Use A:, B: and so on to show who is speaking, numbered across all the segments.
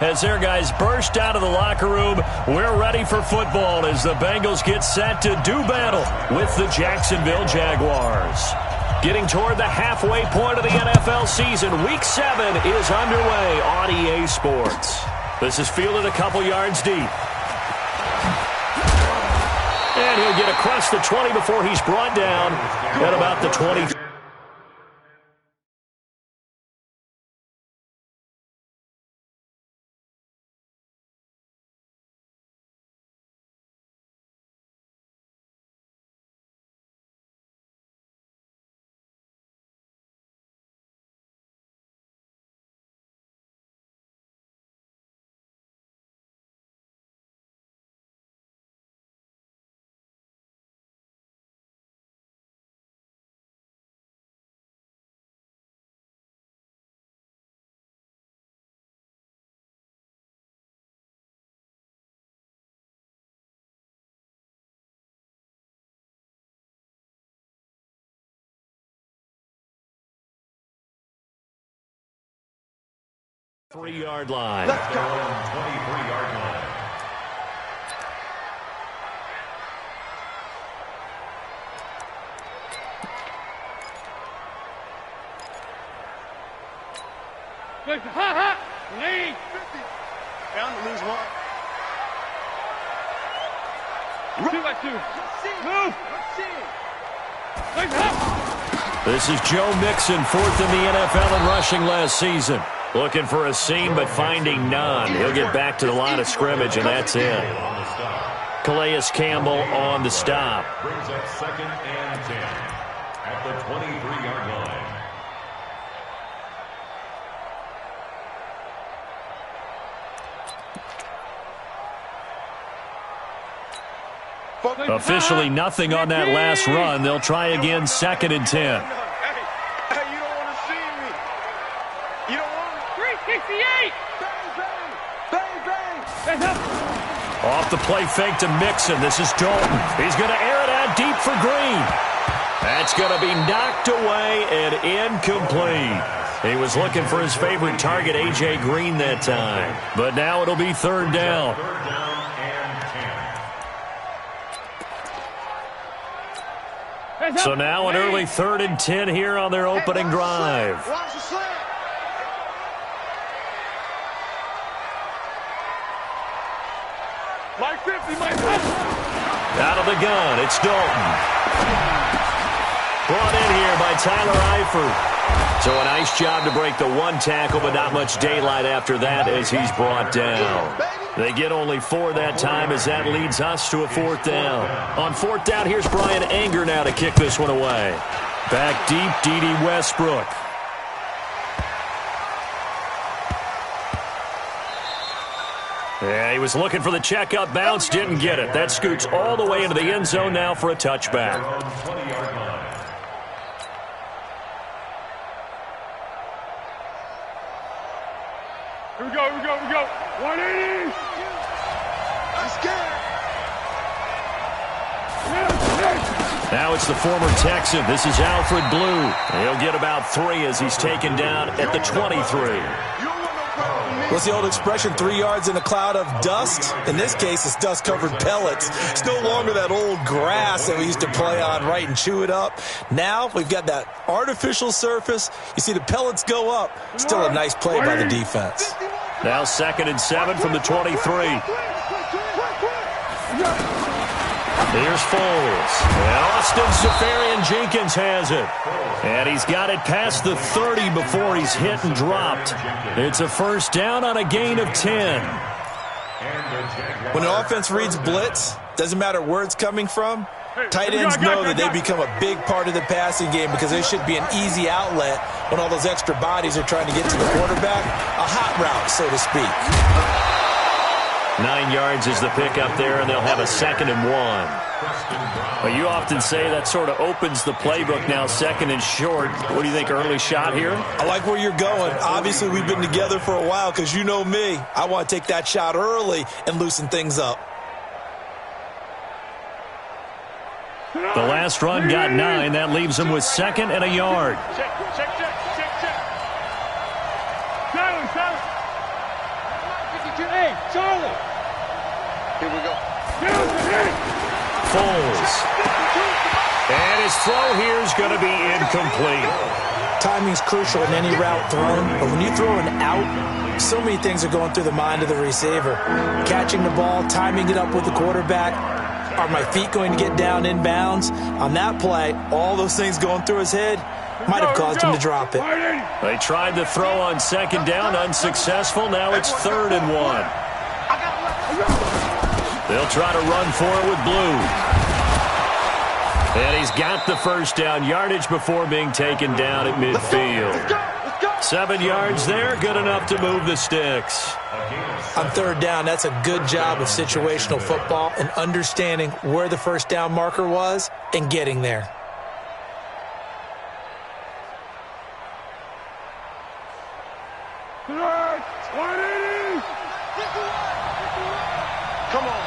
A: As their guys burst out of the locker room, we're ready for football as the Bengals get set to do battle with the Jacksonville Jaguars. Getting toward the halfway point of the NFL season, Week 7 is underway on EA Sports. This is fielded a couple yards deep. And he'll get across the 20 before he's brought down at about the 20. Three-yard line.
B: Let's go.
A: 23-yard line.
B: Lead. 50. Bound to lose one. 2-by-2. Move.
A: This is Joe Mixon, fourth in the NFL in rushing last season. Looking for a seam, but finding none. He'll get back to the line of scrimmage, and that's it. Calais Campbell on the stop.
C: Brings up 2nd and 10 at the 23-yard line.
A: Officially nothing on that last run. They'll try again, 2nd and 10. Off the play fake to Mixon. This is Dalton. He's going to air it out deep for Green. That's going to be knocked away and incomplete. He was looking for his favorite target, A.J. Green, that time. But now it'll be 3rd down. So now an early 3rd and 10 here on their opening drive. Out of the gun, it's Dalton. Brought in here by Tyler Eifert. So a nice job to break the one tackle, but not much daylight after that as he's brought down. They get only 4 that time as that leads us to a 4th down. On 4th down, here's Brian Anger now to kick this one away. Back deep, D.D. Westbrook. Yeah, he was looking for the checkup bounce, didn't get it. That scoots all the way into the end zone now for a touchback.
B: Here we go. 180. I'm scared.
A: Now it's the former Texan. This is Alfred Blue. He'll get about 3 as he's taken down at the 23.
D: What's the old expression, 3 yards in a cloud of dust? In this case, it's dust-covered pellets. It's no longer that old grass that we used to play on, right, and chew it up. Now we've got that artificial surface. You see the pellets go up. Still a nice play by the defense.
A: Now 2nd and 7 from the 23. Here's Foles. And Austin Seferian-Jenkins has it. And he's got it past the 30 before he's hit and dropped. It's a 1st down on a gain of 10.
D: When an offense reads blitz, doesn't matter where it's coming from, tight ends know that they become a big part of the passing game because they should be an easy outlet when all those extra bodies are trying to get to the quarterback. A hot route, so to speak.
A: 9 yards is the pickup there, and they'll have a 2nd and 1. Well, you often say that sort of opens the playbook now, 2nd and short. What do you think, early shot here?
D: I like where you're going. Obviously, we've been together for a while because you know me. I want to take that shot early and loosen things up.
A: The last run got 9. That leaves him with 2nd and a yard.
B: Check. Hey, Charlie. Here we go.
A: Foles. And his throw here is going to be incomplete.
D: Timing's crucial in any route thrown, but when you throw an out, so many things are going through the mind of the receiver. Catching the ball, timing it up with the quarterback. Are my feet going to get down inbounds? On that play, all those things going through his head might have caused him to drop it.
A: They tried to throw on second down, unsuccessful. Now it's 3rd and 1. They'll try to run for it with Blue. And he's got the first down, yardage before being taken down at midfield. 7 yards there, good enough to move the sticks.
D: On 3rd down, that's a good job of situational football and understanding where the first down marker was and getting there.
B: Come on.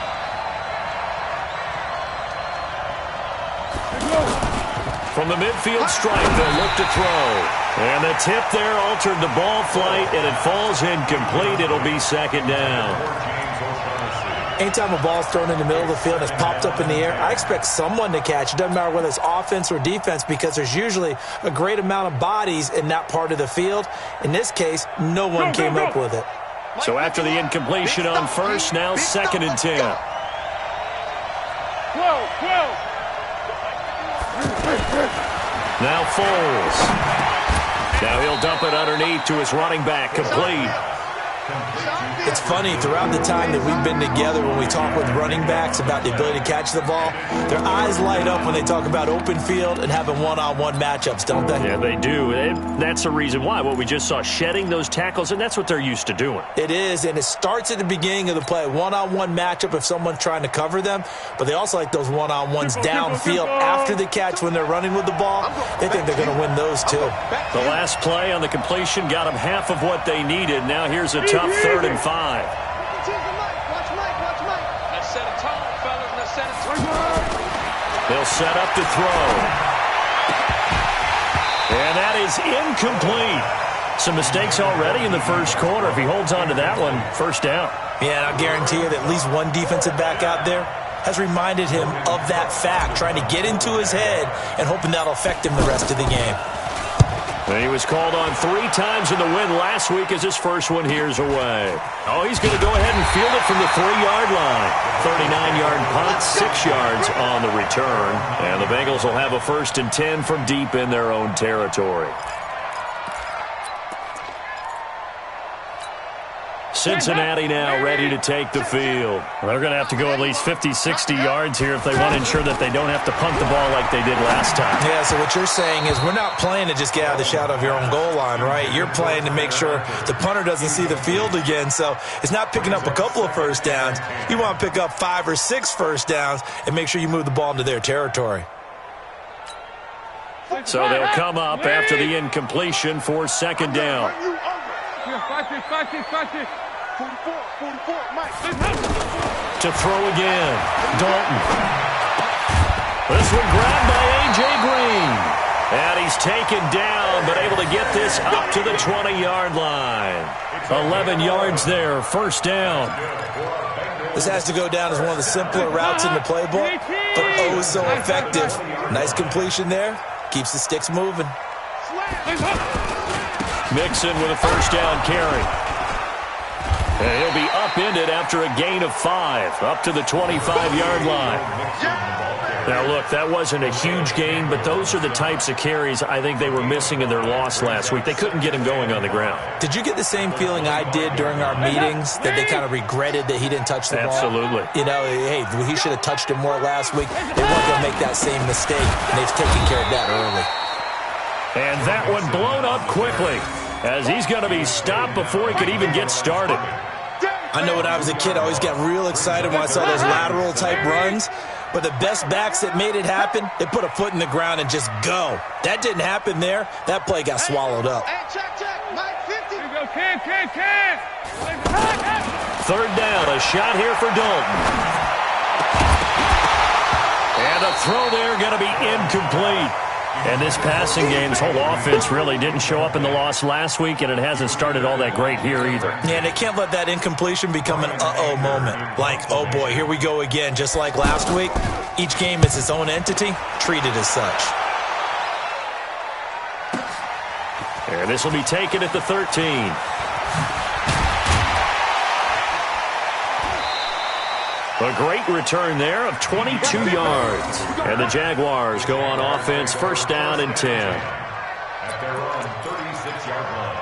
A: From the midfield stripe, they'll look to throw. And the tip there altered the ball flight, and it falls incomplete. It'll be 2nd down.
D: Anytime a ball's thrown in the middle of the field and it's popped up in the air, I expect someone to catch. It doesn't matter whether it's offense or defense because there's usually a great amount of bodies in that part of the field. In this case, no one came up with it.
A: So after the incompletion on first, now 2nd and 10. Now Foles. Now he'll dump it underneath to his running back, complete.
D: It's funny, throughout the time that we've been together when we talk with running backs about the ability to catch the ball, their eyes light up when they talk about open field and having one-on-one matchups, don't they?
A: Yeah, they do. That's the reason why. What we just saw, shedding those tackles, and that's what they're used to doing.
D: It is, and it starts at the beginning of the play. One-on-one matchup if someone's trying to cover them, but they also like those one-on-ones downfield after the catch when they're running with the ball. They think they're going to win those too.
A: The last play on the completion got them half of what they needed. Now here's a tough 3rd and 5.
B: Watch Mike. Let's set a tone, fellas. Let's set a tone.
A: They'll set up to throw. And that is incomplete. Some mistakes already in the first quarter. If he holds on to that one, first down.
D: Yeah, and I'll guarantee you that at least one defensive back out there has reminded him of that fact, trying to get into his head and hoping that'll affect him the rest of the game.
A: And he was called on 3 times in the win last week as his first one here's away. Oh, he's going to go ahead and field it from the 3-yard line. 39-yard punt, 6 yards on the return. And the Bengals will have a 1st and 10 from deep in their own territory. Cincinnati now ready to take the field. They're going to have to go at least 50, 60 yards here if they want to ensure that they don't have to punt the ball like they did last time.
D: Yeah, so what you're saying is we're not playing to just get out of the shadow of your own goal line, right? You're playing to make sure the punter doesn't see the field again. So it's not picking up a couple of first downs. You want to pick up 5 or 6 first downs and make sure you move the ball into their territory.
A: So they'll come up after the incompletion for 2nd down.
B: 44, Mike.
A: To throw again. Dalton. This one grabbed by A.J. Green. And he's taken down, but able to get this up to the 20-yard line. 11 yards there, first down.
D: This has to go down as one of the simpler routes in the playbook, but oh so effective. Nice completion there. Keeps the sticks moving.
A: Mixon with a first down carry. And he'll be upended after a gain of 5, up to the 25-yard line. Now, look, that wasn't a huge gain, but those are the types of carries I think they were missing in their loss last week. They couldn't get him going on the ground.
D: Did you get the same feeling I did during our meetings, that they kind of regretted that he didn't touch the ball?
A: Absolutely.
D: You know, hey, he should have touched him more last week. They weren't going to make that same mistake, and they've taken care of that early.
A: And that one blown up quickly, as he's going to be stopped before he could even get started.
D: I know when I was a kid, I always got real excited when I saw those lateral-type runs. But the best backs that made it happen, they put a foot in the ground and just go. That didn't happen there. That play got swallowed up.
B: Hey, check. Mike, 50. Here we go, can.
A: 3rd down, a shot here for Dalton. And a throw there going to be incomplete. And this passing game's whole offense really didn't show up in the loss last week, and it hasn't started all that great here either.
D: Yeah, and they can't let that incompletion become an uh-oh moment. Like, oh boy, here we go again. Just like last week, each game is its own entity, treated as such.
A: And this will be taken at the 13. A great return there of 22 yards. And the Jaguars go on offense, first down and 10.
C: At their own 36-yard line.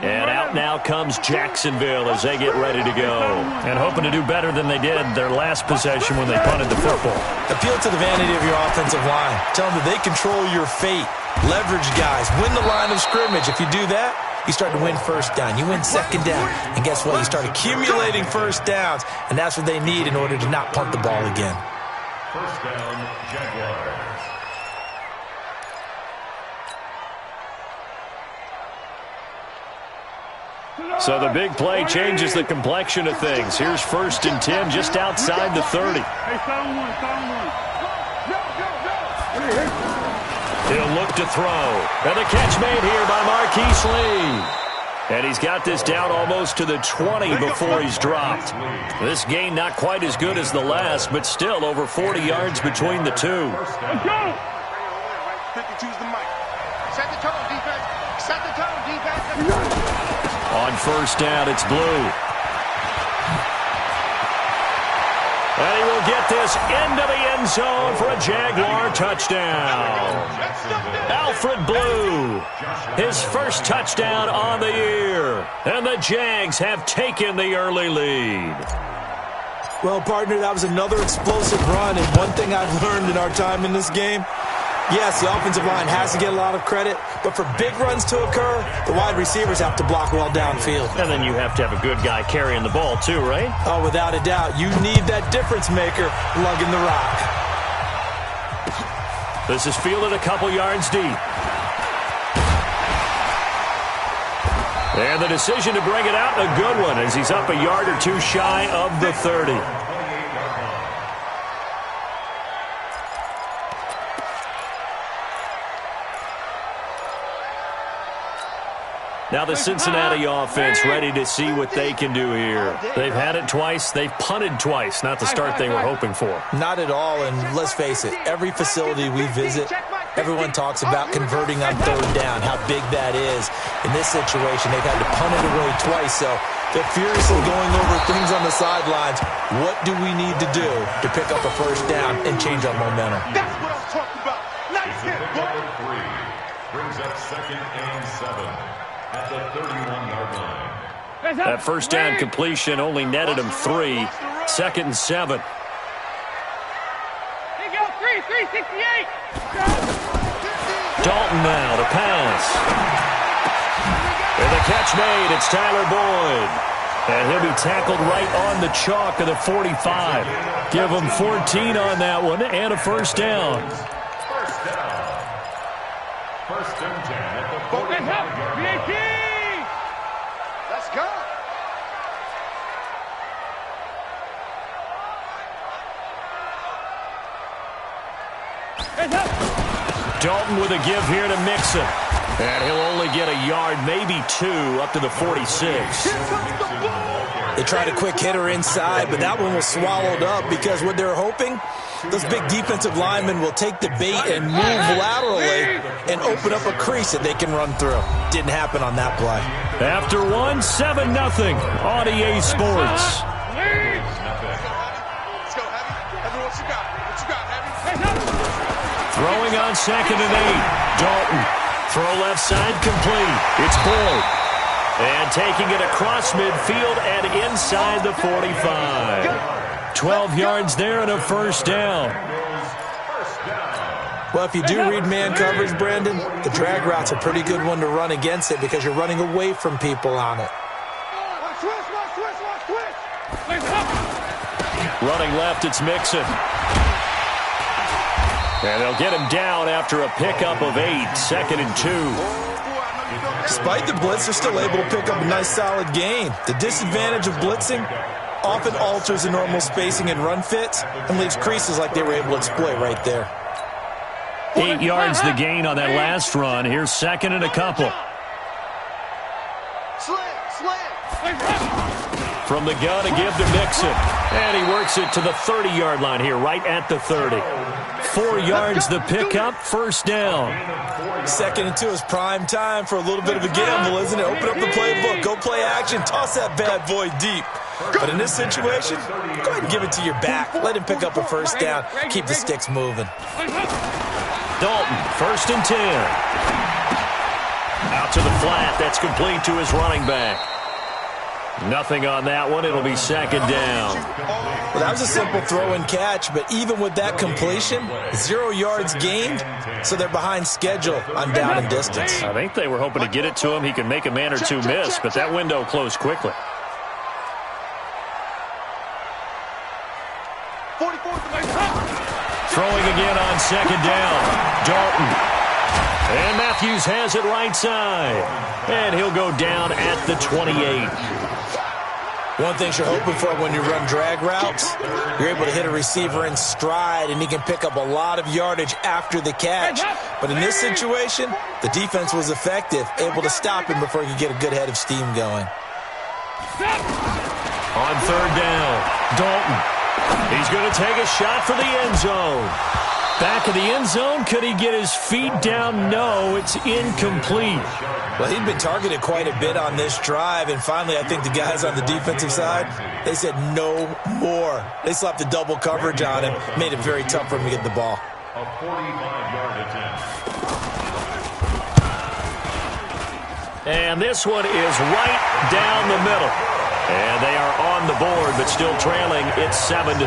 A: And out now comes Jacksonville as they get ready to go. And hoping to do better than they did their last possession when they punted the football.
D: Appeal to the vanity of your offensive line. Tell them that they control your fate. Leverage guys. Win the line of scrimmage. If you do that, you start to win first down. You win second down. And guess what? You start accumulating first downs. And that's what they need in order to not punt the ball again.
C: First down, Jaguars.
A: So the big play changes the complexion of things. Here's first and 10 just outside the 30. He'll look to throw. And the catch made here by Marquise Lee. And he's got this down almost to the 20 before he's dropped. This gain not quite as good as the last, but still over 40 yards between the two.
B: Let's go! 52's the mic. Set the tone, defense. Set the tone, defense.
A: On first down, it's Blue. And he will get this into the end zone for a Jaguar touchdown. Alfred Blue, his first touchdown on the year. And the Jags have taken the early lead.
D: Well, partner, that was another explosive run. And one thing I've learned in our time in this game, yes, the offensive line has to get a lot of credit, but for big runs to occur, the wide receivers have to block well downfield.
A: And then you have to have a good guy carrying the ball too, right?
D: Oh, without a doubt. You need that difference maker lugging the rock.
A: This is fielded a couple yards deep. And the decision to bring it out, a good one, as he's up a yard or two shy of the 30. Now the Cincinnati offense ready to see what they can do here. They've had it twice. They've punted twice. Not the start they were hoping for.
D: Not at all, and let's face it, every facility we visit, everyone talks about converting on third down, how big that is. In this situation, they've had to punt it away twice, so they're furiously going over things on the sidelines. What do we need to do to pick up a first down and change our momentum?
B: That's what I'm talking about. Nice hit, boy.
C: Number 3 brings up second and 7. At the 31-yard line.
A: That first down completion only netted him 3. Second and 7.
B: Here you go, 368.
A: Dalton now to pass. And the catch made. It's Tyler Boyd. And he'll be tackled right on the chalk of the 45. Give him 14 on that one and a first down.
C: First down. First and 10 at the 45-yard line.
B: Let's go.
A: Dalton with a give here to Mixon. And he'll only get a yard, maybe 2, up to the 46.
D: They tried a quick hitter inside, but that one was swallowed up because what they're hoping, those big defensive linemen will take the bait and move laterally and open up a crease that they can run through. Didn't happen on that play.
A: After 1, 7-0 on EA Sports.
B: Let's go, Heavy. Heavy, what you got? What you got, Heavy?
A: Throwing on second and 8. Dalton. Throw left side complete. It's Boyd. And taking it across midfield and inside the 45. 12 yards there and a first down.
D: Well, if you do read man coverage, Brandon, the drag route's a pretty good one to run against it because you're running away from people on it.
A: Running left, it's Mixon. And they'll get him down after a pickup of 8. Second and 2.
D: Despite the blitz, they're still able to pick up a nice, solid gain. The disadvantage of blitzing often alters the normal spacing and run fits and leaves creases like they were able to exploit right there.
A: 8 yards the gain on that last run. Here's second and a couple. From the gun, a give to Mixon. And he works it to the 30-yard line here, right at the 30. 4 yards the pickup, first down.
D: 2nd and 2 is prime time for a little bit of a gamble, isn't it? Open up the playbook, go play action, toss that bad boy deep. But in this situation, go ahead and give it to your back. Let him pick up a first down. Keep the sticks moving.
A: Dalton, 1st and 10. Out to the flat. That's complete to his running back. Nothing on that one. It'll be 2nd down.
D: Well, that was a simple throw and catch, but even with that completion, 0 yards gained, so they're behind schedule on down and distance.
A: I think they were hoping to get it to him. He could make a man or two miss, but that window closed quickly. Throwing again on 2nd down. Dalton. And Matthews has it right side. And he'll go down at the 28.
D: One thing you're hoping for when you run drag routes, you're able to hit a receiver in stride, and he can pick up a lot of yardage after the catch. But in this situation, the defense was effective, able to stop him before he could get a good head of steam going.
A: On 3rd down, Dalton. He's going to take a shot for the end zone. Back of the end zone. Could he get his feet down? No, it's incomplete.
D: Well, he'd been targeted quite a bit on this drive, and finally I think the guys on the defensive side, they said no more. They slapped the double coverage on him, made it very tough for him to get the ball.
C: A 45-yard attempt.
A: And this one is right down the middle. And they are on the board, but still trailing. It's 7-3.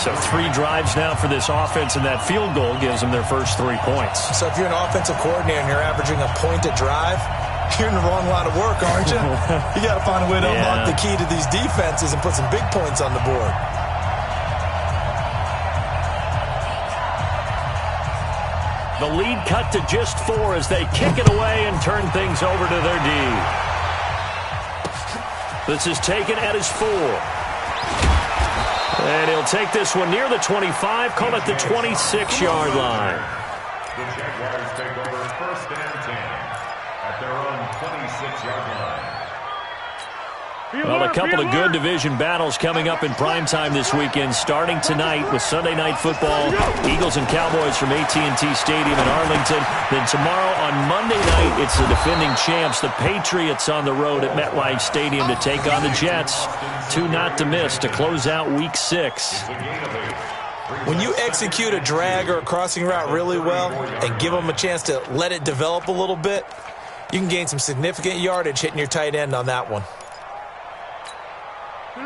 A: So 3 drives now for this offense, and that field goal gives them their first 3 points.
D: So if you're an offensive coordinator and you're averaging a point a drive, you're in the wrong line of work, aren't you? You got to find a way to unlock the key to these defenses and put some big points on the board.
A: The lead cut to just 4 as they kick it away and turn things over to their D. This is taken at his 4. And he'll take this one near the 25, call it the 26-yard line.
C: The Jaguars take over 1st and 10 at their own 26-yard line.
A: Well, a couple of good division battles coming up in primetime this weekend, starting tonight with Sunday Night Football, Eagles and Cowboys from AT&T Stadium in Arlington. Then tomorrow on Monday night, it's the defending champs, the Patriots, on the road at MetLife Stadium to take on the Jets. 2 not to miss to close out Week 6.
D: When you execute a drag or a crossing route really well and give them a chance to let it develop a little bit, you can gain some significant yardage hitting your tight end on that one.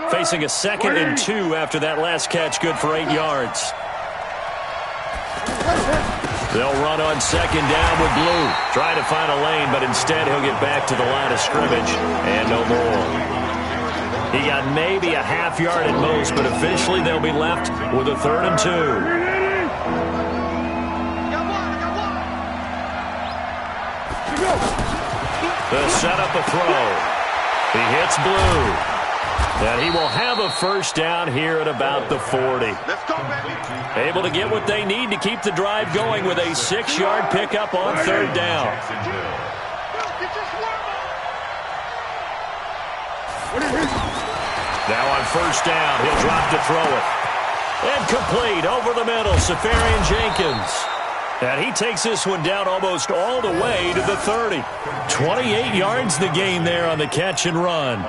A: Facing a 2nd and 2 after that last catch, good for 8 yards. They'll run on 2nd down with Blue. Trying to find a lane, but instead he'll get back to the line of scrimmage and no more. He got maybe a half yard at most, but officially they'll be left with a 3rd and 2. The setup, a throw. He hits Blue. And he will have a first down here at about the 40. Able to get what they need to keep the drive going with a 6-yard pickup on 3rd down. Now on 1st down, he'll drop to throw it. And complete over the middle, Safarian Jenkins. And he takes this one down almost all the way to the 30. 28 yards the gain there on the catch and run.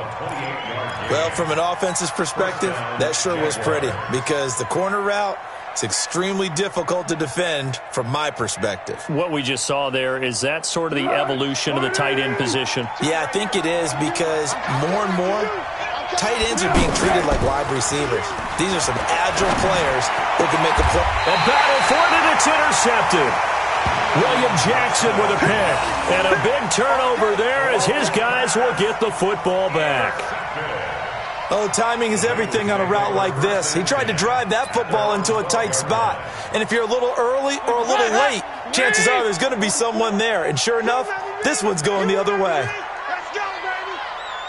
D: Well, from an offense's perspective, that sure was pretty because the corner route is extremely difficult to defend from my perspective.
A: What we just saw there, is that sort of the evolution of the tight end position?
D: Yeah, I think it is because more and more, tight ends are being treated like wide receivers. These are some agile players who can make a play.
A: A battle for it, and it's intercepted. William Jackson with a pick. And a big turnover there as his guys will get the football back.
D: Oh, timing is everything on a route like this. He tried to drive that football into a tight spot. And if you're a little early or a little late, chances are there's going to be someone there. And sure enough, This one's going the other way.
B: Let's go, baby.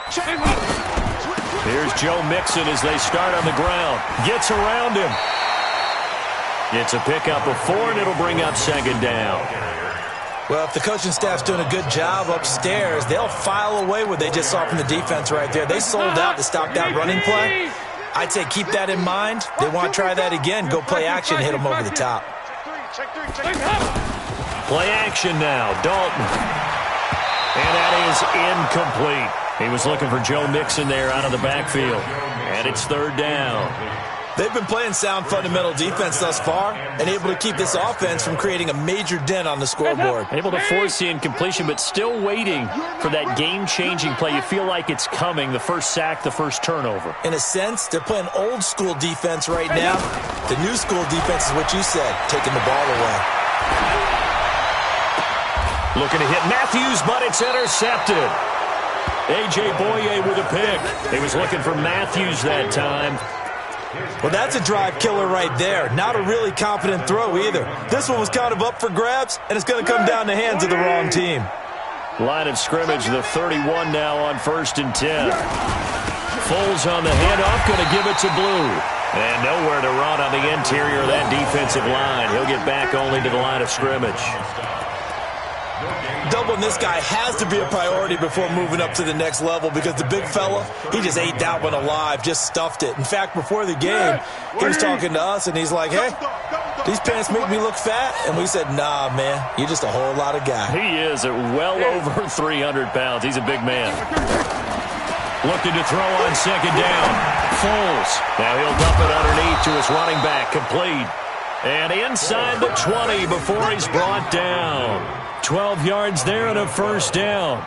B: Check.
A: Here's Joe Mixon as they start on the ground. Gets around him. It's a pickup of 4, and it'll bring up second down.
D: Well, if the coaching staff's doing a good job upstairs, they'll file away what they just saw from the defense right there. They sold out to stop that running play. I'd say keep that in mind. They want to try that again. Go play action, hit them over the top.
B: Check three.
A: Play action now. Dalton. And that is incomplete. He was looking for Joe Mixon there out of the backfield. And it's third down.
D: They've been playing sound fundamental defense thus far and able to keep this offense from creating a major dent on the scoreboard.
A: Able to force the incompletion, but still waiting for that game-changing play. You feel like it's coming, the first sack, the first turnover.
D: In a sense, they're playing old-school defense right now. The new-school defense is what you said, taking the ball away.
A: Looking to hit Matthews, but it's intercepted. A.J. Boye with a pick. He was looking for Matthews that time.
D: Well, that's a drive killer right there. Not a really confident throw either. This one was kind of up for grabs, and it's going to come down the hands of the wrong team.
A: Line of scrimmage, the 31 now on 1st and 10. Foles on the handoff, going to give it to Blue. And nowhere to run on the interior of that defensive line. He'll get back only to the line of scrimmage.
D: Doubling this guy has to be a priority before moving up to the next level because the big fella, he just ate that one alive, just stuffed it. In fact, before the game, he was talking to us, and he's like, hey, these pants make me look fat. And we said, nah, man, you're just a whole lot of guy.
A: He is at well over 300 pounds. He's a big man. Looking to throw on second down. Foles. Now he'll dump it underneath to his running back, complete. And inside the 20 before he's brought down. 12 yards there and a first down.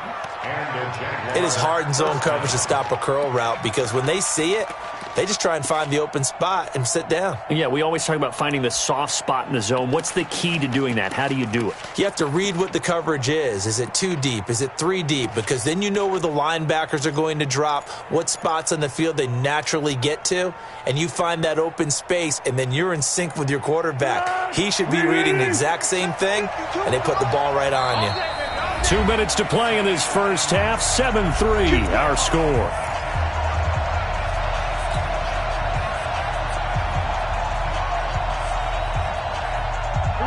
D: It is hard in zone coverage to stop a curl route because when they see it, they just try and find the open spot and sit down.
A: Yeah, we always talk about finding the soft spot in the zone. What's the key to doing that? How do you do it?
D: You have to read what the coverage is. Is it 2 deep? Is it 3 deep? Because then you know where the linebackers are going to drop, what spots on the field they naturally get to, and you find that open space, and then you're in sync with your quarterback. He should be reading the exact same thing, and they put the ball right on you.
A: 2 minutes to play in this first half. 7-3, our score.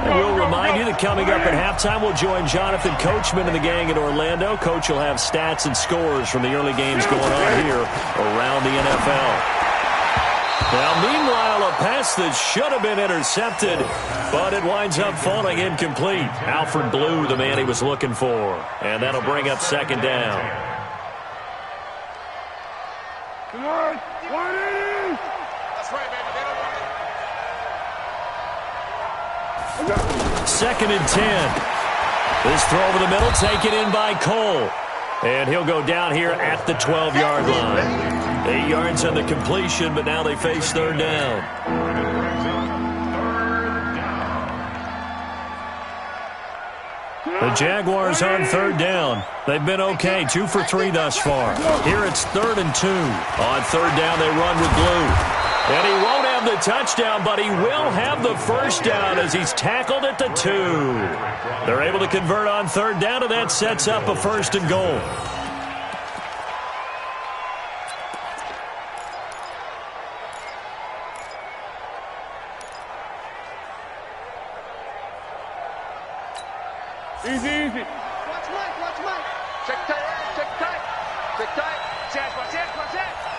A: We'll remind you that coming up at halftime, we'll join Jonathan Coachman and the gang in Orlando. Coach will have stats and scores from the early games going on here around the NFL. Now, meanwhile, a pass that should have been intercepted, but it winds up falling incomplete. Alfred Blue, the man he was looking for, and that'll bring up second down.
B: That's right, baby. They don't want it.
A: Second and 10. This throw over the middle, taken in by Cole. And he'll go down here at the 12-yard line. 8 yards on the completion, but now they face third down. The Jaguars on third down. They've been okay, 2 for 3 thus far. Here it's 3rd and 2. On third down, they run with Blue. And he won't have the touchdown, but he will have the first down as he's tackled at the 2. They're able to convert on third down, and that sets up a 1st and goal.
B: Easy. Watch Mike. Check tight.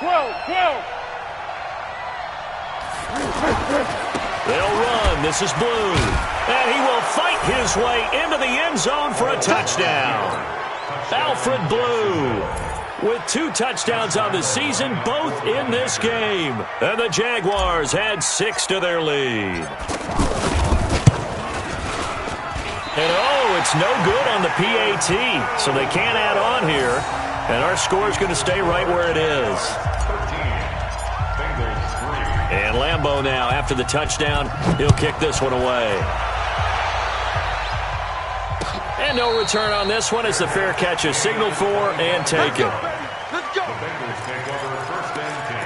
B: Whoa.
A: They'll run. This is Blue. And he will fight his way into the end zone for a touchdown. Alfred Blue with 2 touchdowns on the season, both in this game. And the Jaguars add 6 to their lead. And it's no good on the PAT, so they can't add on here. And our score is going to stay right where it is. And Lambeau now, after the touchdown, he'll kick this one away. And no return on this one as the fair catch is signaled for and taken.
B: Let's go.
C: The Bengals take over 1st and 10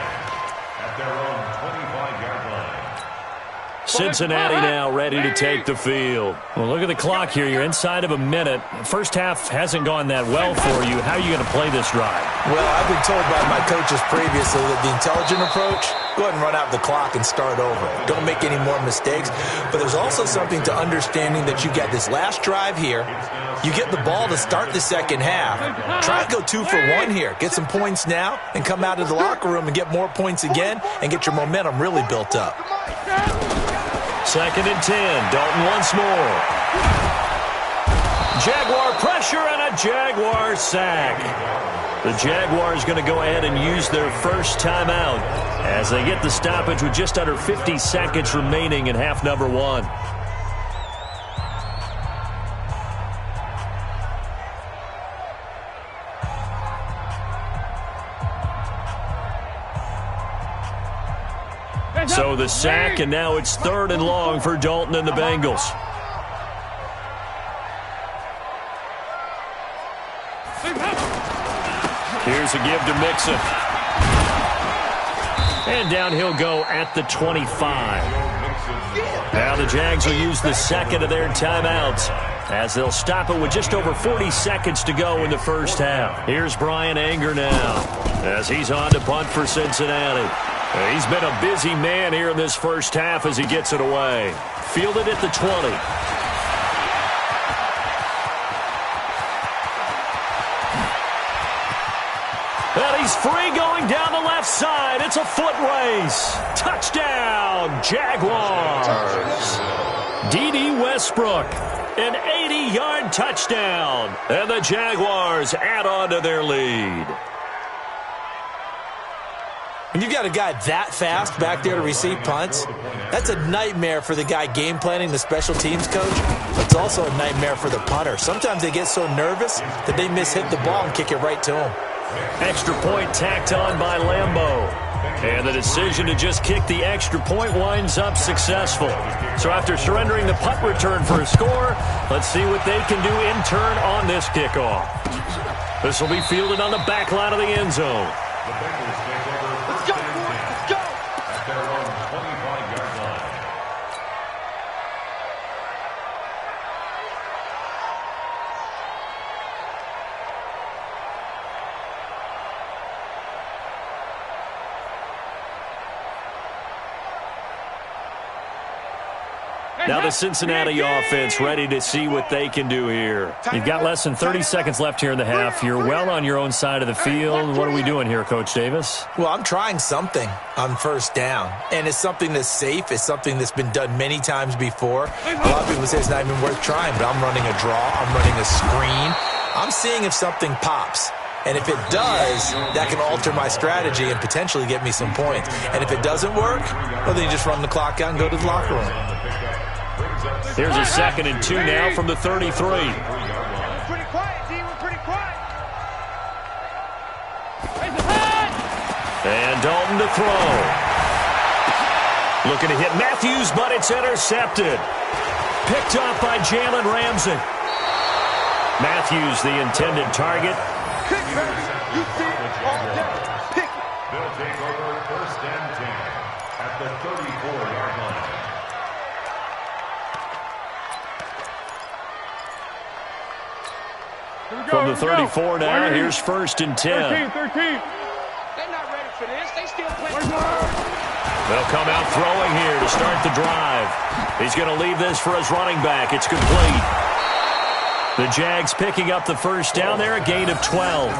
C: at their own 25-yard line.
A: Cincinnati now ready to take the field. Well, look at the clock here. You're inside of a minute. First half hasn't gone that well for you. How are you going to play this drive?
D: Well, I've been told by my coaches previously that the intelligent approach, go ahead and run out the clock and start over. Don't make any more mistakes. But there's also something to understanding that you got this last drive here. You get the ball to start the second half. Try to go 2 for 1 here. Get some points now and come out of the locker room and get more points again and get your momentum really built up.
A: 2nd and 10. Dalton once more. Jaguar pressure and a Jaguar sack. The Jaguars going to go ahead and use their first timeout as they get the stoppage with just under 50 seconds remaining in half number 1. So the sack, and now it's 3rd and long for Dalton and the Bengals. Here's a give to Mixon. And down he'll go at the 25. Now the Jags will use the second of their timeouts as they'll stop it with just over 40 seconds to go in the first half. Here's Brian Anger now as he's on to punt for Cincinnati. He's been a busy man here in this first half as he gets it away. Fielded at the 20. And he's free going down the left side. It's a foot race. Touchdown, Jaguars. D.D. Westbrook, an 80-yard touchdown. And the Jaguars add on to their lead.
D: When you've got a guy that fast back there to receive punts, that's a nightmare for the guy game planning, the special teams coach. It's also a nightmare for the punter. Sometimes they get so nervous that they mishit the ball and kick it right to him.
A: Extra point tacked on by Lambeau. And the decision to just kick the extra point winds up successful. So after surrendering the punt return for a score, let's see what they can do in turn on this kickoff. This will be fielded on the back line of the end zone. Now the Cincinnati offense ready to see what they can do here. You've got less than 30 seconds left here in the half. You're well on your own side of the field. What are we doing here, Coach Davis?
D: Well, I'm trying something on first down, and it's something that's safe. It's something that's been done many times before. A lot of people say it's not even worth trying, but I'm running a draw. I'm running a screen. I'm seeing if something pops. And if it does, that can alter my strategy and potentially get me some points. And if it doesn't work, well, then you just run the clock out and go to the locker room.
A: Here's a 2nd and 2 now from the 33.
B: We're pretty quiet, D. We're pretty quiet.
A: And Dalton to throw. Looking to hit Matthews, but it's intercepted. Picked up by Jalen Ramsey. Matthews, the intended target.
B: Pick, baby. You see it all day. Pick it.
C: They'll take over 1st and 10 at the 34-yard line.
A: From the 34 now, here's 1st and 10.
B: 13. They're not ready for this. They still playing.
A: They'll come out throwing here to start the drive. He's going to leave this for his running back. It's complete. The Jags picking up the first down there, a gain of 12.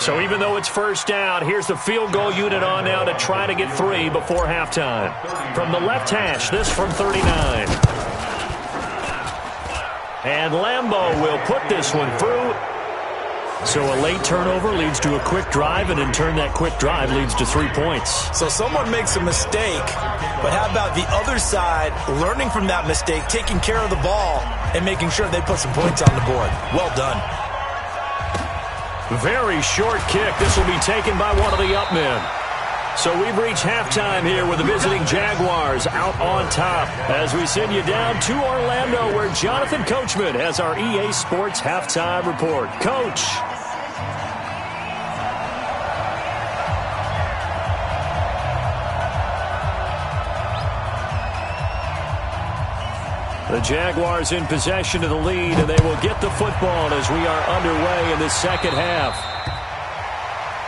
A: So even though it's first down, here's the field goal unit on now to try to get 3 before halftime. From the left hash, this from 39. And Lambeau will put this one through. So a late turnover leads to a quick drive, and in turn that quick drive leads to 3 points.
D: So someone makes a mistake, but how about the other side learning from that mistake, taking care of the ball, and making sure they put some points on the board? Well done.
A: Very short kick. This will be taken by one of the up men. So we've reached halftime here with the visiting Jaguars out on top as we send you down to Orlando where Jonathan Coachman has our EA Sports halftime report. Coach. The Jaguars in possession of the lead, and they will get the football as we are underway in the second half.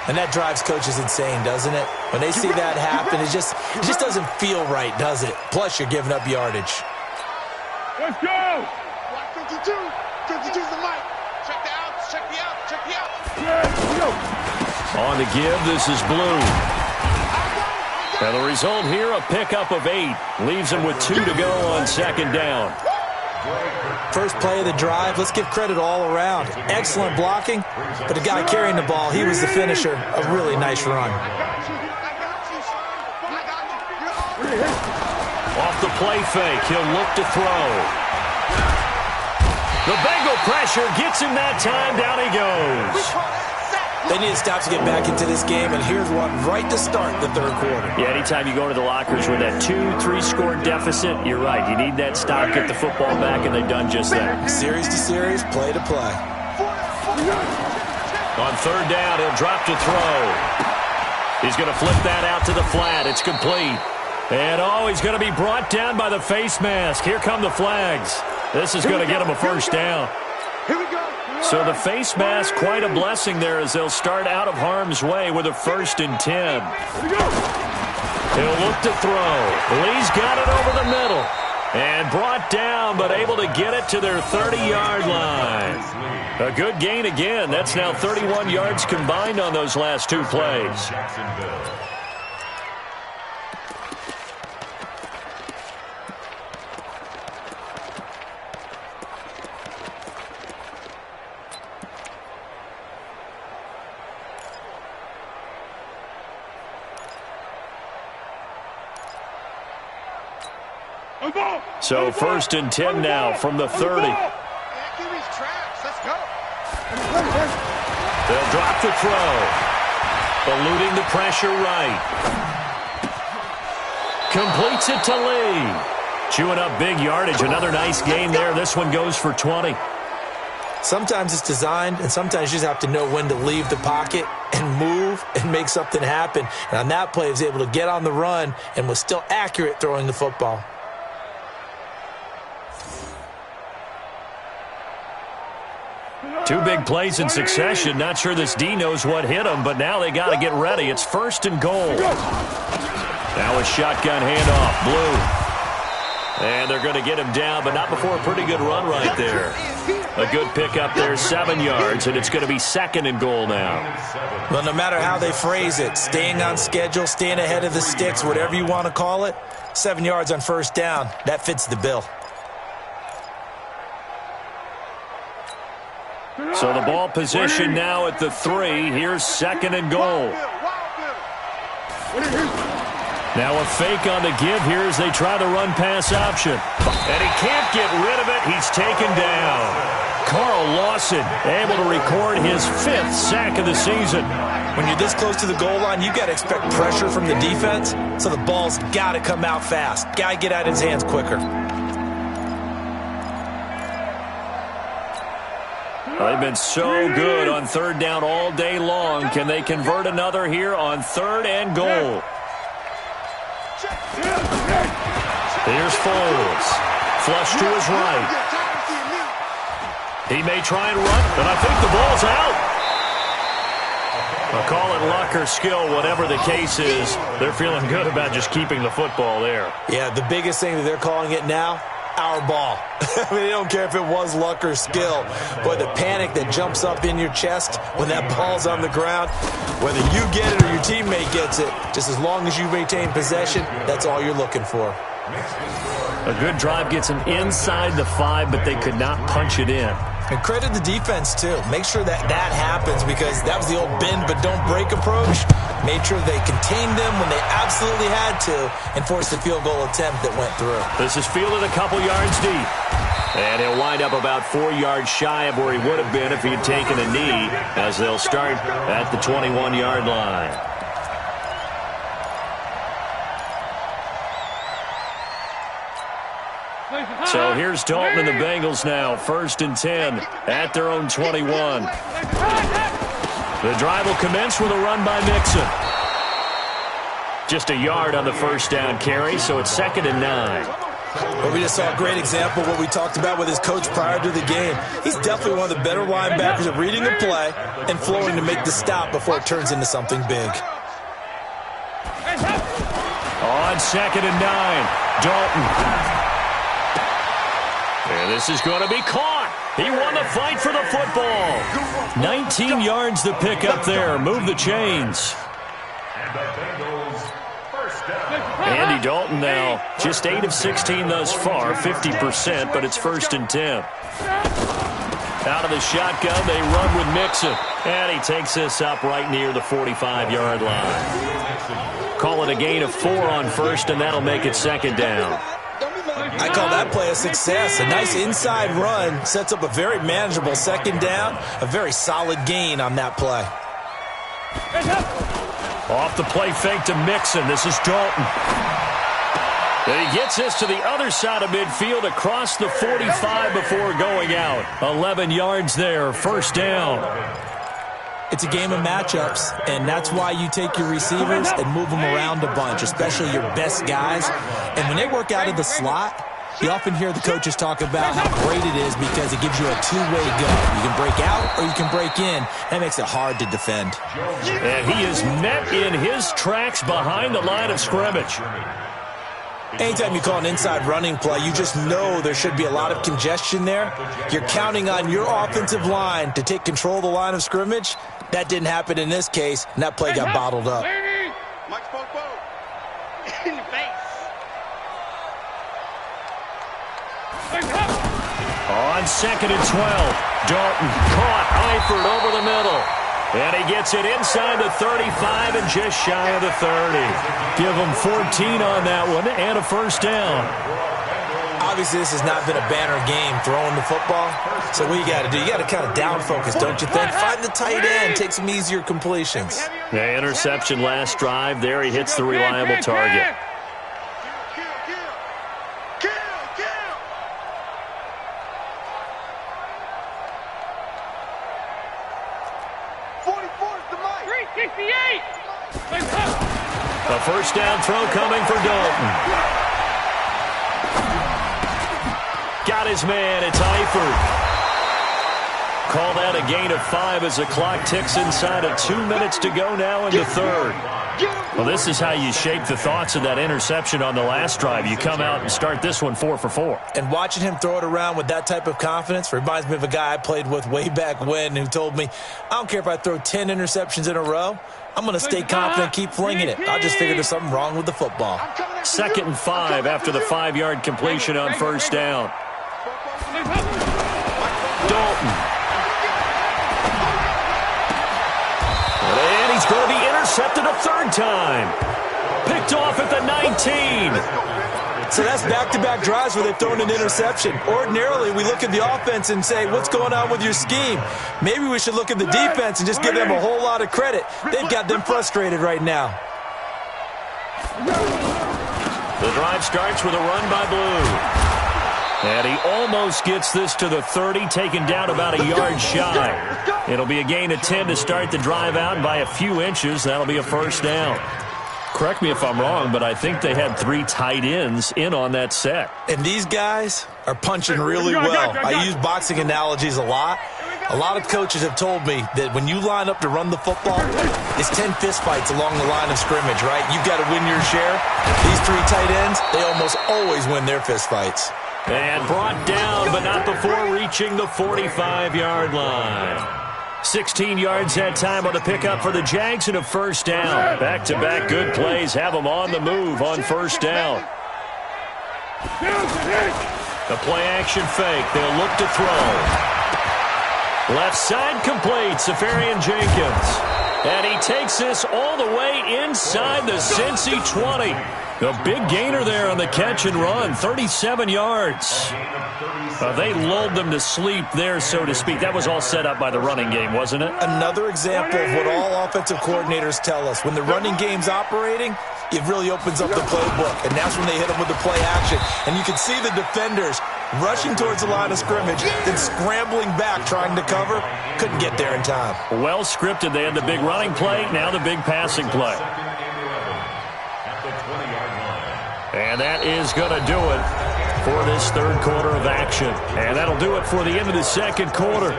D: And that drives coaches insane, doesn't it? When they see that happen, it just doesn't feel right, does it? Plus, you're giving up yardage.
B: Let's go! 52. 52's the mic. Check the outs. Check the outs. Check the outs. Let's go.
A: On the give, this is Blue. And the result here, a pickup of 8. Leaves him with 2 to go on second down.
D: First play of the drive, let's give credit all around. Excellent blocking, but the guy carrying the ball, he was the finisher. A really nice run.
A: Off the play fake, he'll look to throw. The Bengal pressure gets him that time. Down he goes.
D: They need to stop to get back into this game, and here's one right to start the third quarter.
A: Yeah, anytime you go to the lockers with that 2-3 score deficit, you're right. You need that stop, get the football back, and they've done just that.
D: Series to series, play to play.
A: On third down, he'll drop to throw. He's going to flip that out to the flat. It's complete. And, he's going to be brought down by the face mask. Here come the flags. This is going to get him a first down.
B: Here we go.
A: So the face mask, quite a blessing there as they'll start out of harm's way with a 1st and 10. He'll look to throw. Lee's got it over the middle. And brought down, but able to get it to their 30-yard line. A good gain again. That's now 31 yards combined on those last 2 plays. So 1st and 10 now from the 30.
B: Let's go.
A: They'll drop the throw. Eluding the pressure right. Completes it to Lee. Chewing up big yardage. Another nice gain there. This one goes for 20.
D: Sometimes it's designed, and sometimes you just have to know when to leave the pocket and move and make something happen. And on that play, he was able to get on the run and was still accurate throwing the football.
A: Two big plays in succession. Not sure this D knows what hit him, but now they got to get ready. It's 1st and goal. Now a shotgun handoff. Blue. And they're going to get him down, but not before a pretty good run right there. A good pickup there, 7 yards, and it's going to be 2nd and goal now.
D: Well, no matter how they phrase it, staying on schedule, staying ahead of the sticks, whatever you want to call it, 7 yards on 1st down, that fits the bill.
A: So the ball position now at the 3. Here's 2nd and goal. Now a fake on the give here as they try the run-pass option. And he can't get rid of it. He's taken down. Carl Lawson able to record his 5th sack of the season.
D: When you're this close to the goal line, you got to expect pressure from the defense, so the ball's got to come out fast. Got to get out of his hands quicker.
A: They've been so good on 3rd down all day long. Can they convert another here on 3rd and goal? Here's Foles. Flush to his right. He may try and run, but I think the ball's out. I'll call it luck or skill, whatever the case is. They're feeling good about just keeping the football there.
D: Yeah, the biggest thing that they're calling it now, our ball. I mean, they don't care if it was luck or skill. But the panic that jumps up in your chest when that ball's on the ground, whether you get it or your teammate gets it, just as long as you maintain possession, that's all you're looking for.
A: A good drive gets them inside the 5, but they could not punch it in.
D: And credit the defense, too. Make sure that that happens because that was the old bend but don't break approach. Made sure they contained them when they absolutely had to and forced the field goal attempt that went through.
A: This is fielded a couple yards deep. And he'll wind up about 4 yards shy of where he would have been if he had taken a knee as they'll start at the 21-yard line. So here's Dalton and the Bengals now, 1st and 10 at their own 21. The drive will commence with a run by Mixon. Just a yard on the 1st down carry, so it's 2nd and 9.
D: Well, we just saw a great example of what we talked about with his coach prior to the game. He's definitely one of the better linebackers at reading a play and flowing to make the stop before it turns into something big.
A: On 2nd and 9, Dalton. And this is going to be caught. He won the fight for the football. 19 yards to pick up there. Move the chains. Andy Dalton now just 8 of 16 thus far, 50%, but it's 1st and 10. Out of the shotgun, they run with Mixon. And he takes this up right near the 45-yard line. Call it a gain of 4 on 1st, and that'll make it 2nd down.
D: I call that play a success. A nice inside run sets up a very manageable 2nd down. A very solid gain on that play.
A: Off the play fake to Mixon. This is Dalton. And he gets this to the other side of midfield across the 45 before going out. 11 yards there, 1st down.
D: It's a game of matchups, and that's why you take your receivers and move them around a bunch, especially your best guys. And when they work out of the slot, you often hear the coaches talk about how great it is because it gives you a two-way go. You can break out or you can break in. That makes it hard to defend.
A: And he is met in his tracks behind the line of scrimmage.
D: Anytime you call an inside running play, you just know there should be a lot of congestion there. You're counting on your offensive line to take control of the line of scrimmage. That didn't happen in this case, and that play got bottled up.
B: Mike Popo. In the face.
A: On 2nd and 12, Dalton caught Eifert over the middle. And he gets it inside the 35 and just shy of the 30. Give him 14 on that one and a 1st down.
D: Obviously, this has not been a banner game throwing the football. So what you got to do, you got to kind of down focus, don't you think? Find the tight end, take some easier completions.
A: The interception last drive. There he hits the reliable target. A 1st down throw coming for Dalton. Got his man. It's Eifert. Call that a gain of 5 as the clock ticks inside of 2 minutes to go now in the 3rd. Well, this is how you shape the thoughts of that interception on the last drive. You come out and start this one 4 for 4.
D: And watching him throw it around with that type of confidence reminds me of a guy I played with way back when who told me, I don't care if I throw 10 interceptions in a row. I'm going to stay confident, keep flinging it. I just figured there's something wrong with the football.
A: 2nd and 5 after the 5-yard completion on 1st down. Dalton. And he's going to be intercepted a 3rd time. Picked off at the 19.
D: So that's back-to-back drives where they've thrown an interception. Ordinarily, we look at the offense and say, what's going on with your scheme? Maybe we should look at the defense and just give them a whole lot of credit. They've got them frustrated right now.
A: The drive starts with a run by Blue. And he almost gets this to the 30, taken down about a yard shy. It'll be a gain of 10 to start the drive out, and by a few inches, that'll be a 1st down. Correct me if I'm wrong, but I think they had 3 tight ends in on that set.
D: And these guys are punching really well. I use boxing analogies a lot. A lot of coaches have told me that when you line up to run the football, it's 10 fistfights along the line of scrimmage, right? You've got to win your share. These 3 tight ends, they almost always win their fistfights.
A: And brought down, but not before reaching the 45-yard line. 16 yards that time on the pickup for the Jags and a 1st down. Back-to-back good plays have them on the move on 1st down. The play-action fake. They'll look to throw. Left side complete. Safarian Jenkins. And he takes this all the way inside the Cincy 20. The big gainer there on the catch and run, 37 yards. They lulled them to sleep there, so to speak. That was all set up by the running game, wasn't it?
D: Another example of what all offensive coordinators tell us. When the running game's operating, it really opens up the playbook, and that's when they hit them with the play action. And you can see the defenders rushing towards the line of scrimmage, then scrambling back trying to cover. Couldn't get there in time.
A: Well scripted. They had the big running play, now the big passing play. And that is going to do it for this third quarter of action. And that'll do it for the end of the second quarter.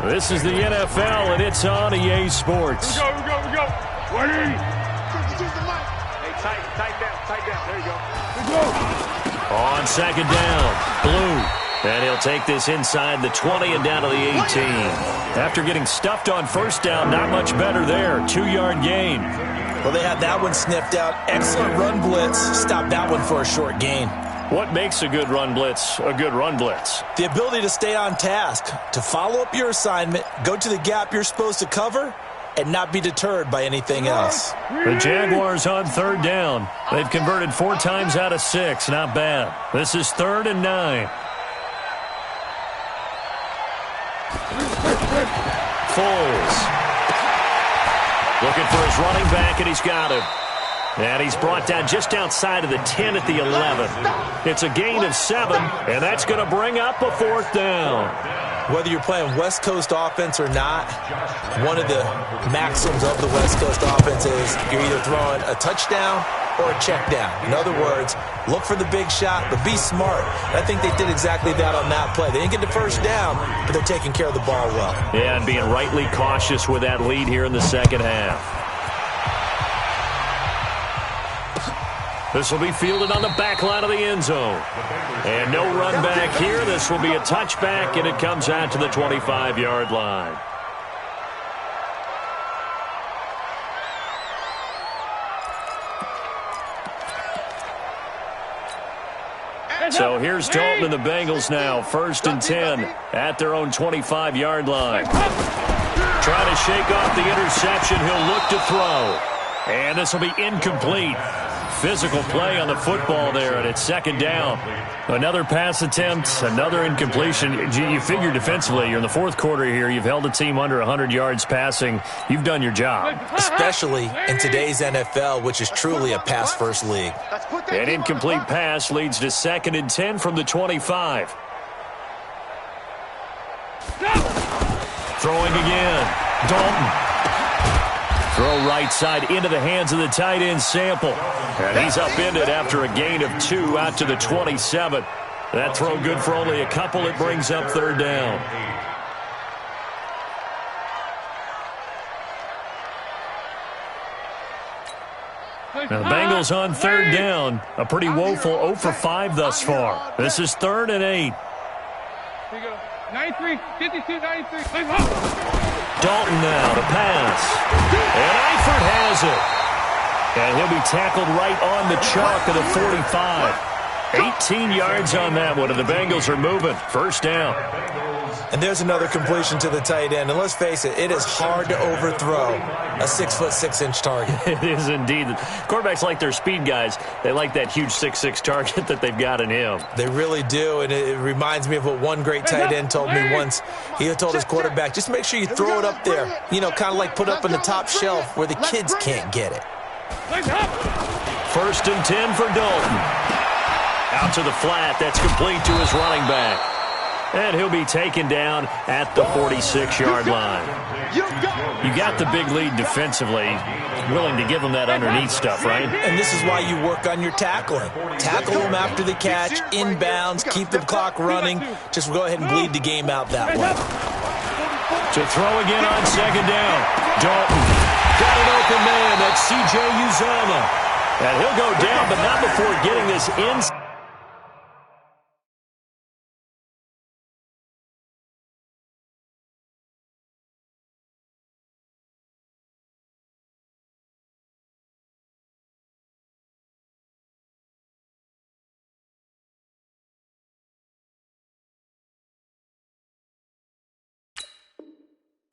A: This is the NFL, and it's on EA Sports.
B: We go. Ready? Hey, tight down. There you go.
A: On second down, Blue. And he'll take this inside the 20 and down to the 18. After getting stuffed on first down, not much better there. 2-yard gain.
D: Well, they had that one sniffed out. Excellent run blitz. Stopped that one for a short gain.
A: What makes a good run blitz a good run blitz?
D: The ability to stay on task, to follow up your assignment, go to the gap you're supposed to cover, and not be deterred by anything else.
A: The Jaguars on third down. They've converted 4 times out of 6. Not bad. This is 3rd and 9. Foles. Looking for his running back, and he's got him. And he's brought down just outside of the 10 at the 11. It's a gain of 7, and that's going to bring up a 4th down.
D: Whether you're playing West Coast offense or not, one of the maxims of the West Coast offense is you're either throwing a touchdown or a check down. In other words, look for the big shot, but be smart. And I think they did exactly that on that play. They didn't get the first down, but they're taking care of the ball well.
A: Yeah, and being rightly cautious with that lead here in the second half. This will be fielded on the back line of the end zone. And no run back here. This will be a touchback, and it comes out to the 25-yard line. So here's Dalton and the Bengals now. 1st and 10 at their own 25-yard line. Trying to shake off the interception. He'll look to throw. And this will be incomplete. Physical play on the football there, and it's 2nd down. Another pass attempt, another incompletion. You figure defensively, you're in the 4th quarter here. You've held a team under 100 yards passing. You've done your job.
D: Especially in today's NFL, which is truly a pass-first league.
A: An incomplete pass leads to 2nd and 10 from the 25. Throwing again. Dalton. Throw right side into the hands of the tight end Sample. And he's upended after a gain of 2 out to the 27. That throw good for only a couple. It brings up 3rd down. Now the Bengals on 3rd down. A pretty woeful 0 for 5 thus far. This is 3rd and 8.
B: Here you go. 93, 52, 93.
A: Dalton now to pass. And Eifert has it. And he'll be tackled right on the chalk of the 45. 18 yards on that one, and the Bengals are moving. 1st down.
D: And there's another completion to the tight end. And let's face it, it is hard to overthrow a 6'6" target.
A: It is indeed. Quarterbacks like their speed guys. They like that huge 6'6" target that they've got in him.
D: They really do, and it reminds me of what one great tight end told me once. He told his quarterback, just make sure you throw it up there. You know, kind of like put it up on the top shelf where the kids can't get it.
A: 1st and 10 for Dalton. Out to the flat. That's complete to his running back. And he'll be taken down at the 46-yard line. You got the big lead defensively. Willing to give them that underneath stuff, right?
D: And this is why you work on your tackling. Tackle them after the catch, inbounds, keep the clock running. Just go ahead and bleed the game out that way.
A: To throw again on 2nd down. Dalton got an open man. That's C.J. Uzomah. And he'll go down, but not before getting this inside.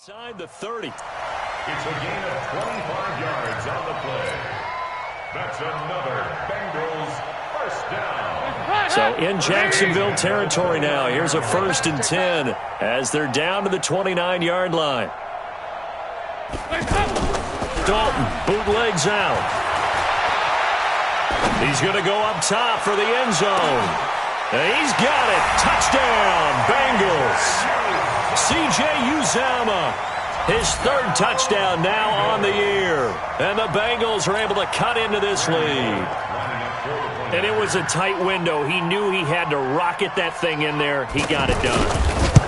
A: Inside the 30.
C: It's a gain of 25 yards on the play. That's another Bengals 1st down.
A: So in Jacksonville territory now. Here's a 1st and 10 as they're down to the 29-yard line. Dalton bootlegs out. He's going to go up top for the end zone. And he's got it. Touchdown, Bengals. C.J. Uzomah, his 3rd touchdown now on the year. And the Bengals are able to cut into this lead. And it was a tight window. He knew he had to rocket that thing in there. He got it done.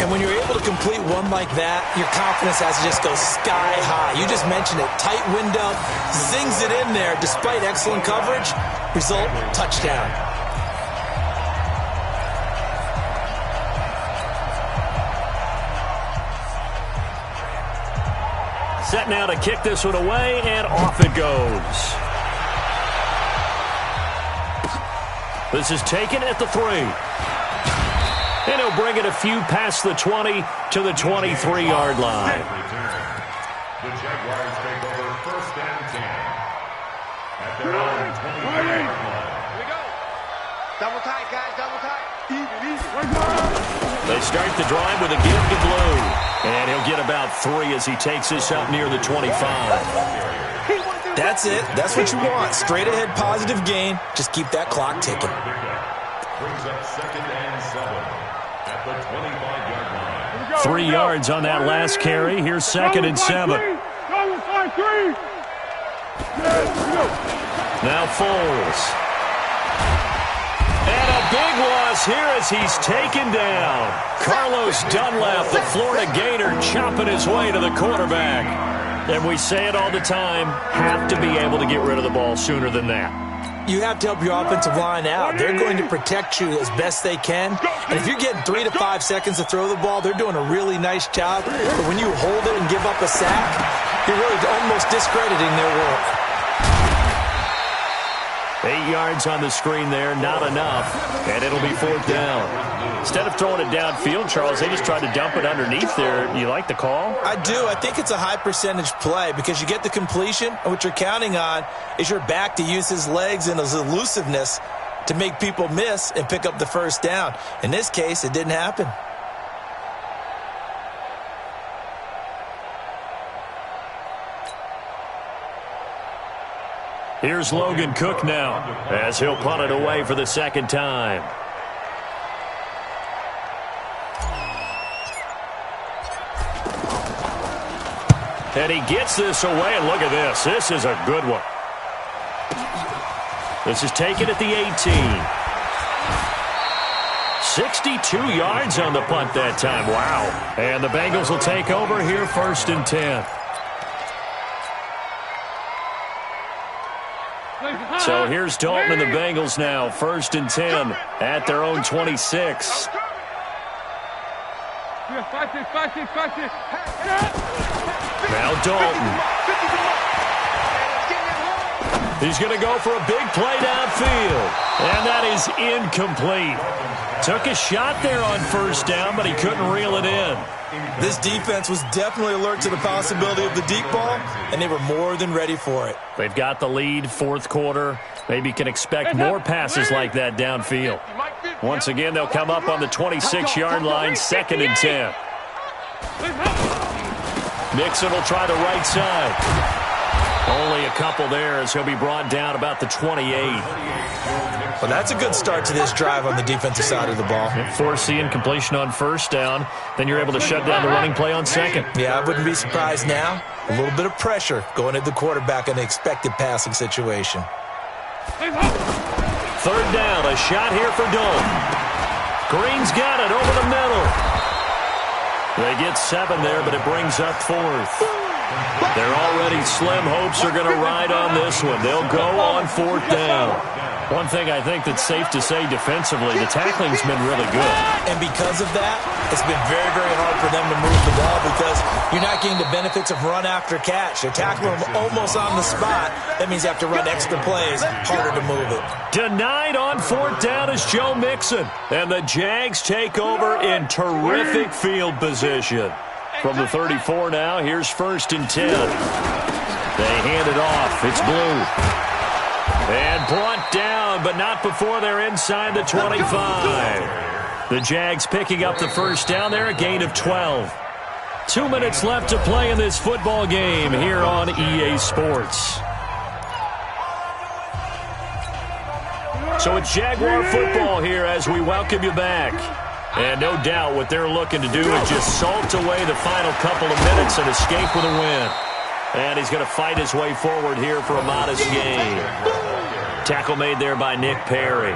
D: And when you're able to complete one like that, your confidence has to just go sky high. You just mentioned it. Tight window, zings it in there despite excellent coverage. Result, touchdown.
A: Set now to kick this one away, and off it goes. This is taken at the 3. And he'll bring it a few past the 20 to the 23-yard line.
C: The Jaguars take over 1st and 10 at their own 23-yard line.
B: Here we go. Double tight, guys, double tight. Easy.
A: They start the drive with a give to Blue. And he'll get about 3 as he takes this up near the 25.
D: That's it. That's what you want. Straight ahead positive gain. Just keep that clock ticking.
C: Brings up 2nd and 7 at the 25-yard line.
A: 3 yards on that last carry. Here's 2nd and 7. Now Foles. And a big loss here as he's taken down. Carlos Dunlap, the Florida Gator, chopping his way to the quarterback. And we say it all the time, have to be able to get rid of the ball sooner than that.
D: You have to help your offensive line out. They're going to protect you as best they can. And if you're getting 3 to 5 seconds to throw the ball, they're doing a really nice job. But when you hold it and give up a sack, you're really almost discrediting their work.
A: 8 yards on the screen there, not enough. And it'll be 4th down. Instead of throwing it downfield, Charles, they just tried to dump it underneath there. You like the call?
D: I do. I think it's a high percentage play because you get the completion, and what you're counting on is your back to use his legs and his elusiveness to make people miss and pick up the 1st down. In this case, it didn't happen.
A: Here's Logan Cook now as he'll punt it away for the 2nd time. And he gets this away, and look at this. This is a good one. This is taken at the 18. 62 yards on the punt that time. Wow. And the Bengals will take over here 1st and 10. So here's Dalton and the Bengals now, 1st and 10 at their own 26. Now Dalton. He's going to go for a big play downfield. And that is incomplete. Took a shot there on 1st down, but he couldn't reel it in.
D: This defense was definitely alert to the possibility of the deep ball, and they were more than ready for it.
A: They've got the lead, 4th quarter. Maybe can expect more passes like that downfield. Once again, they'll come up on the 26-yard line, 2nd and 10. Mixon will try the right side. Only a couple there as he'll be brought down about the 28.
D: Well, that's a good start to this drive on the defensive side of the ball.
A: Force the incompletion on 1st down. Then you're able to shut down the running play on 2nd.
D: Yeah, I wouldn't be surprised now. A little bit of pressure going at the quarterback in the expected passing situation.
A: 3rd down, a shot here for Dalton. Green's got it over the middle. They get 7 there, but it brings up 4th. They're already slim hopes are going to ride on this one. They'll go on 4th down. One thing I think that's safe to say defensively, the tackling's been really good.
D: And because of that, it's been very, very hard for them to move the ball because you're not getting the benefits of run after catch. They're tackling them almost on the spot. That means you have to run extra plays, harder to move it.
A: Denied on 4th down is Joe Mixon. And the Jags take over in terrific field position. From the 34 now, here's 1st and 10. They hand it off. It's Blue. And brought down, but not before they're inside the 25. The Jags picking up the 1st down there, a gain of 12. 2 minutes left to play in this football game here on EA Sports. So it's Jaguar football here as we welcome you back. And no doubt what they're looking to do is just salt away the final couple of minutes and escape with a win. And he's going to fight his way forward here for a modest gain. Tackle made there by Nick Perry.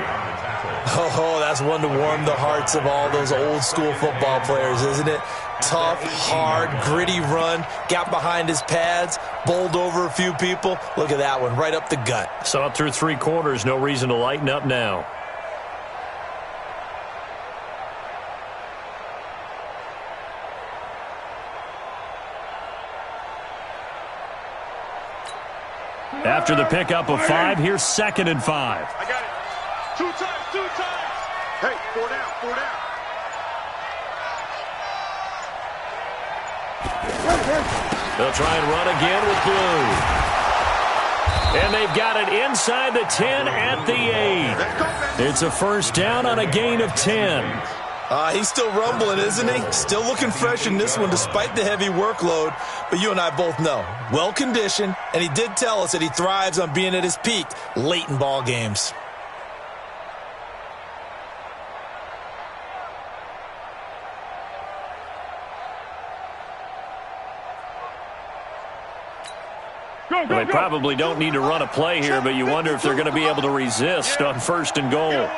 D: Oh, that's one to warm the hearts of all those old-school football players, isn't it? Tough, hard, gritty run, got behind his pads, bowled over a few people. Look at that one, right up the gut.
A: So up through 3 quarters, no reason to lighten up now. After the pickup of 5, here's 2nd and 5.
B: I got it. 2 times, 2 times. Hey, 4 down, 4 down.
A: They'll try and run again with Blue. And they've got it inside the 10 at the 8. It's a first down on a gain of 10.
D: He's still rumbling, isn't he? Still looking fresh in this one despite the heavy workload. But you and I both know, well-conditioned, and he did tell us that he thrives on being at his peak late in ball games.
A: They probably don't need to run a play here, but you wonder if they're going to be able to resist on 1st and goal.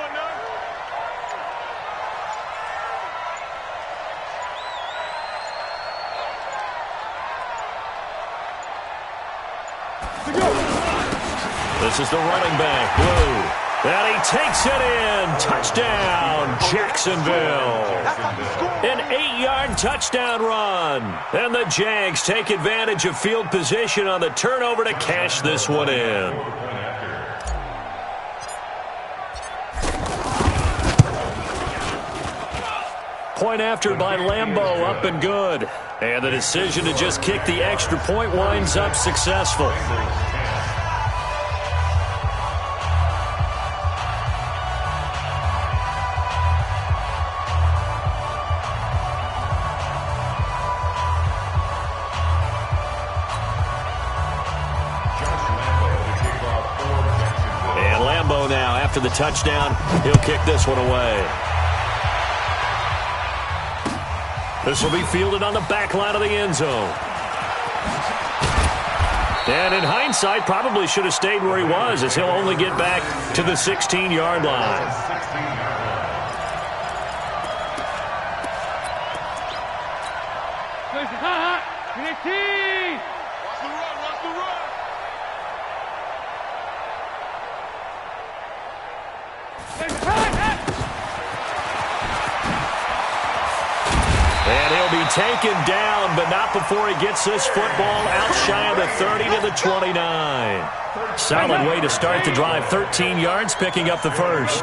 A: This is the running back, Blue. And he takes it in. Touchdown, Jacksonville. An 8-yard touchdown run. And the Jags take advantage of field position on the turnover to cash this one in. Point after by Lambeau, up and good. And the decision to just kick the extra point winds up successful. Now, after the touchdown, he'll kick this one away. This will be fielded on the back line of the end zone. And in hindsight, probably should have stayed where he was, as he'll only get back to the 16-yard line. And he'll be taken down, but not before he gets this football out shy of the 30 to the 29. Solid way to start the drive. 13 yards, picking up the first.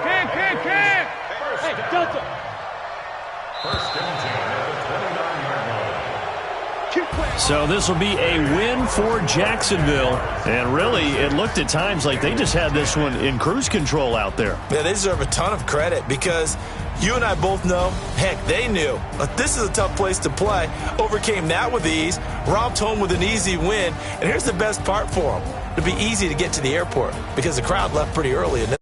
A: So this will be a win for Jacksonville. And really, it looked at times like they just had this one in cruise control out there.
D: Yeah, they deserve a ton of credit because you and I both know, heck, they knew. But this is a tough place to play. Overcame that with ease, romped home with an easy win. And here's the best part for them. It'll be easy to get to the airport because the crowd left pretty early in this